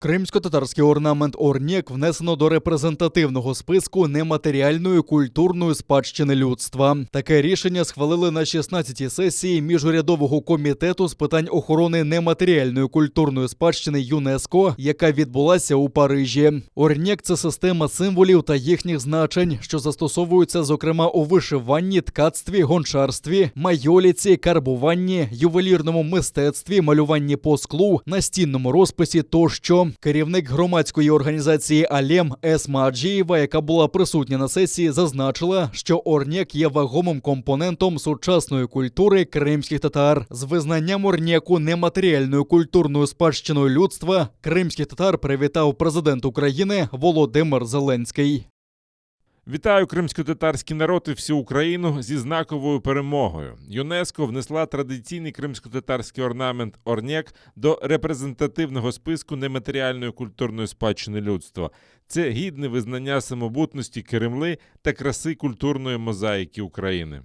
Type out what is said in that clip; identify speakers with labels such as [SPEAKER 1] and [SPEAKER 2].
[SPEAKER 1] Кримсько-татарський орнамент Орнєк внесено до репрезентативного списку нематеріальної культурної спадщини людства. Таке рішення схвалили на 16-й сесії Міжурядового комітету з питань охорони нематеріальної культурної спадщини ЮНЕСКО, яка відбулася у Парижі. Орнєк – це система символів та їхніх значень, що застосовуються, зокрема, у вишиванні, ткацтві, гончарстві, майоліці, карбуванні, ювелірному мистецтві, малюванні по склу, настінному розписі тощо. Керівник громадської організації «Алем» Есма Аджієва, яка була присутня на сесії, зазначила, що Орнєк є вагомим компонентом сучасної культури кримських татар. З визнанням Орнєку нематеріальною культурною спадщиною людства кримських татар привітав президент України Володимир Зеленський.
[SPEAKER 2] Вітаю кримсько-татарський народ і всю Україну зі знаковою перемогою. ЮНЕСКО внесла традиційний кримсько-татарський орнамент Орнєк до репрезентативного списку нематеріальної культурної спадщини людства. Це гідне визнання самобутності Кремли та краси культурної мозаїки України.